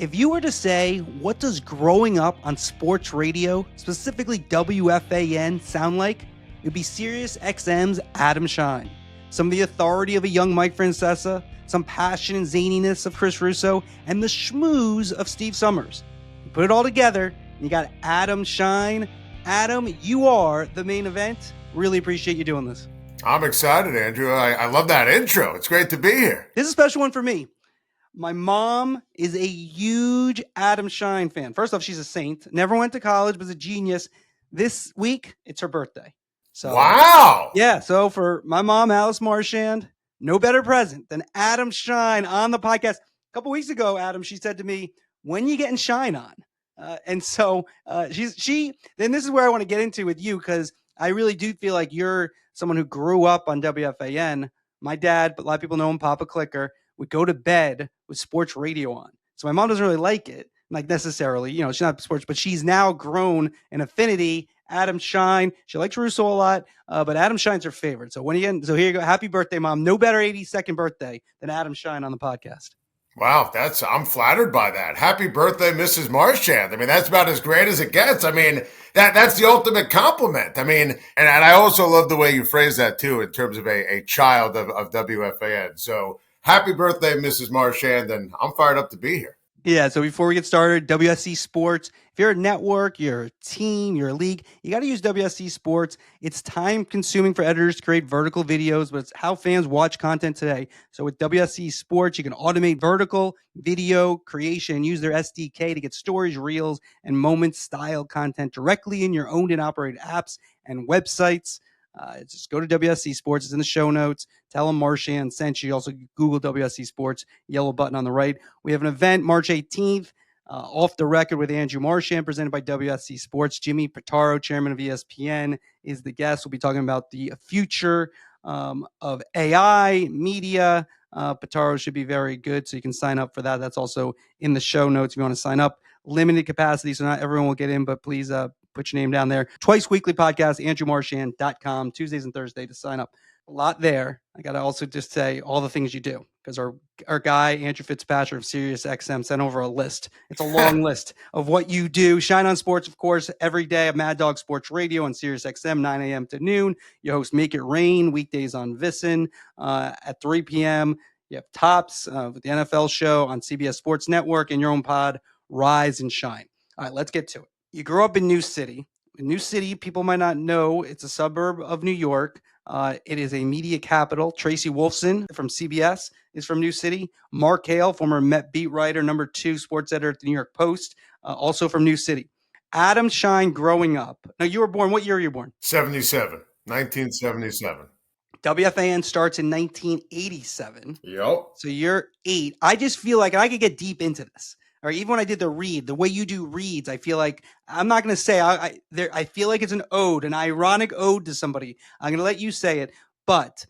If you were to say, what does growing up on sports radio, specifically WFAN, sound like? It would be SiriusXM's Adam Schein. Some of the authority of a young Mike Francesa, some passion and zaniness of Chris Russo, and the schmooze of Steve Summers. You put it all together, and you got Adam Schein. Adam, you are the main event. Really appreciate you doing this. I'm excited, Andrew. I love that intro. It's great to be here. This is a special one for me. My mom is a huge Adam Schein fan. First off, she's a saint. Never went to college, was a genius. This week, it's her birthday. So, wow. Yeah, so for my mom, Andrew Marchand, no better present than Adam Schein on the podcast. A couple weeks ago, Adam, she said to me, when you getting Schein on? And so then this is where I want to get into with you, because I really do feel like you're someone who grew up on WFAN. My dad, but a lot of people know him, Papa Clicker, would go to bed with sports radio on. So my mom doesn't really like it, like necessarily, she's not sports, but she's now grown an affinity. Adam Schein, she likes Russo a lot, but Adam Schein's her favorite. So so here you go. Happy birthday, Mom. No better 82nd birthday than Adam Schein on the podcast. Wow, I'm flattered by that. Happy birthday, Mrs. Marchand. I mean, that's about as great as it gets. I mean, that's the ultimate compliment. I mean, and I also love the way you phrase that too, in terms of a child of WFAN. So happy birthday, Mrs. Marchand, and I'm fired up to be here. Yeah, so before we get started, WSC Sports. If you're a network, you're a team, you're a league, you got to use WSC Sports. It's time-consuming for editors to create vertical videos, but it's how fans watch content today. So with WSC Sports, you can automate vertical video creation and use their SDK to get stories, reels, and moment-style content directly in your owned and operated apps and websites. Just go to WSC Sports. It's in the show notes. Tell them Marchand sent you. Also Google WSC Sports, yellow button on the right. We have an event March 18th, Off the Record with Andrew Marchand, presented by WSC Sports. Jimmy Pitaro, chairman of ESPN, is the guest. We'll be talking about the future of AI, media. Pitaro should be very good, so you can sign up for that. That's also in the show notes if you want to sign up. Limited capacity, so not everyone will get in, but please put your name down there. Twice weekly podcast, andrewmarchand.com, Tuesdays and Thursdays to sign up. A lot there. I got to also just say all the things you do, because our guy, Andrew Fitzpatrick of SiriusXM, sent over a list. It's a long list of what you do. Shine on Sports, of course, every day at Mad Dog Sports Radio on SiriusXM, 9 a.m. to noon. You host Make It Rain, weekdays on VSiN at 3 p.m. You have Tops with the NFL show on CBS Sports Network, and your own pod, Rise and Shine. All right, let's get to it. You grew up in New City. In New City, people might not know, it's a suburb of New York. It is a media capital. Tracy Wolfson from CBS is from New City. Mark Hale, former Met beat writer, number 2 sports editor at the New York Post, also from New City. Adam Schein growing up. Now, you were born, what year were you born? 1977. WFAN starts in 1987. Yep. So you're 8. I just feel like, and I could get deep into this, or even when I did the read, the way you do reads, I feel like, I'm not going to say, I feel like it's an ode, an ironic ode to somebody. I'm going to let you say it, but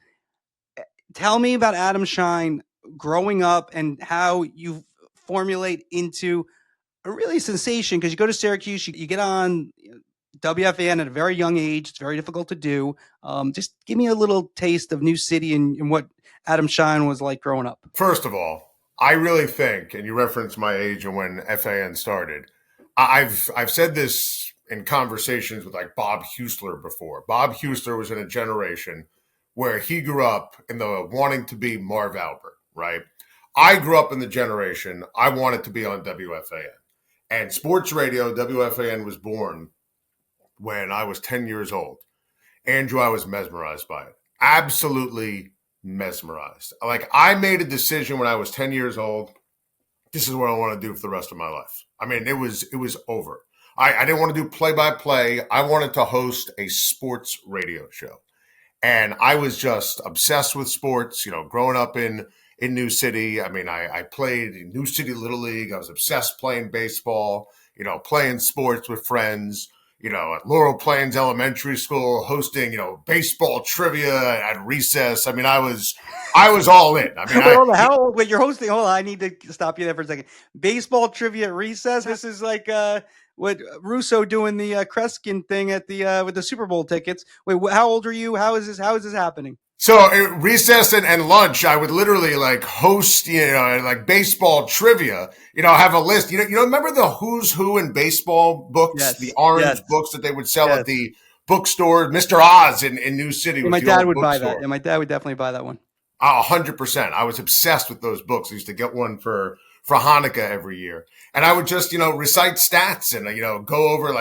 tell me about Adam Schein growing up and how you formulate into a really sensation, because you go to Syracuse, you get on WFAN at a very young age. It's very difficult to do. Just give me a little taste of New City and what Adam Schein was like growing up. First of all, I really think, and you referenced my age and when FAN started, I've said this in conversations with like Bob Hustler before. Bob Hustler was in a generation where he grew up in the wanting to be Marv Albert, right? I grew up in the generation I wanted to be on WFAN. And sports radio, WFAN was born when I was 10 years old. Andrew, I was mesmerized by it. Absolutely mesmerized. Like, I made a decision when I was 10 years old. This is what I want to do for the rest of my life. I mean, it was over. I didn't want to do play-by-play. I wanted to host a sports radio show. And I was just obsessed with sports, growing up in New City. I mean, I played in New City Little League. I was obsessed playing baseball, playing sports with friends. At Laurel Plains Elementary School, hosting, baseball trivia at recess. I mean, I was all in. I mean, how old? Wait, you're hosting? Hold on, I need to stop you there for a second. Baseball trivia at recess. This is like what Russo doing the Kreskin thing at the with the Super Bowl tickets. Wait, how old are you? How is this happening? So recess and lunch, I would literally like host, like baseball trivia. Have a list. Remember the Who's Who in baseball books, the Yes, yes, orange books that they would sell at yes. the bookstore. Mr. Oz in New City Yeah, was my the dad old would buy that. bookstore. Yeah, my dad would definitely buy that one. 100%. I was obsessed with those books. I used to get one for Hanukkah every year. And I would just, recite stats and, go over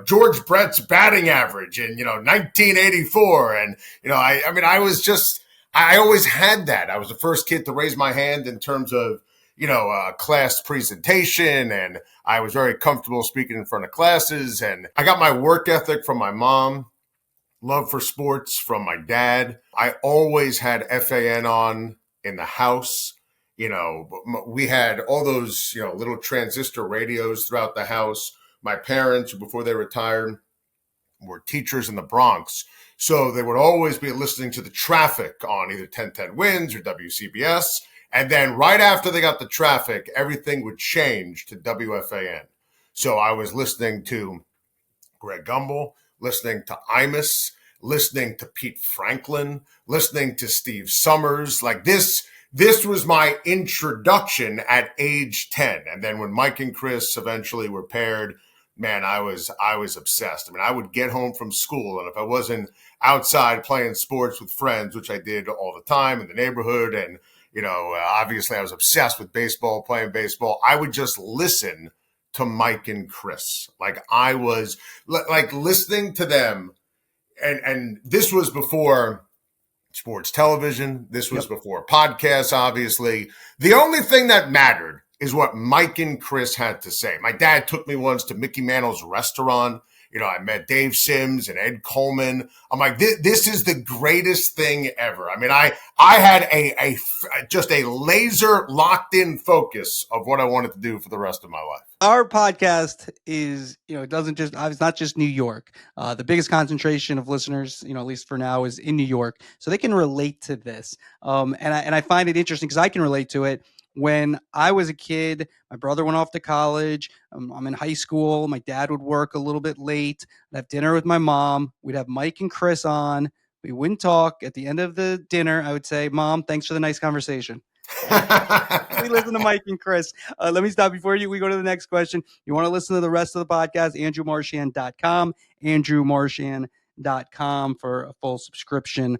George Brett's batting average in, 1984. And, I was just, I always had that. I was the first kid to raise my hand in terms of, class presentation. And I was very comfortable speaking in front of classes. And I got my work ethic from my mom, love for sports from my dad. I always had FAN on in the house. We had all those, little transistor radios throughout the house. My parents, before they retired, were teachers in the Bronx. So they would always be listening to the traffic on either 1010 Winds or WCBS. And then right after they got the traffic, everything would change to WFAN. So I was listening to Greg Gumbel, listening to Imus, listening to Pete Franklin, listening to Steve Summers. Like this was my introduction at age 10. And then when Mike and Chris eventually were paired, man, I was obsessed. I mean, I would get home from school, and if I wasn't outside playing sports with friends, which I did all the time in the neighborhood, and obviously I was obsessed with baseball, playing baseball, I would just listen to Mike and Chris. Like I was like listening to them, and this was before sports television. This was before podcasts, obviously. The only thing that mattered is what Mike and Chris had to say. My dad took me once to Mickey Mantle's restaurant. I met Dave Sims and Ed Coleman. I'm like, this is the greatest thing ever. I mean, I had just a laser locked in focus of what I wanted to do for the rest of my life. Our podcast is, it doesn't just, it's not just New York. The biggest concentration of listeners, at least for now, is in New York. So they can relate to this. And I find it interesting because I can relate to it. When I was a kid, my brother went off to college. I'm in high school. My dad would work a little bit late. I'd have dinner with my mom. We'd have Mike and Chris on. We wouldn't talk. At the end of the dinner, I would say, "Mom, thanks for the nice conversation." We listen to Mike and Chris. Let me stop before we go to the next question. You want to listen to the rest of the podcast, andrewmarchand.com, andrewmarchand.com for a full subscription.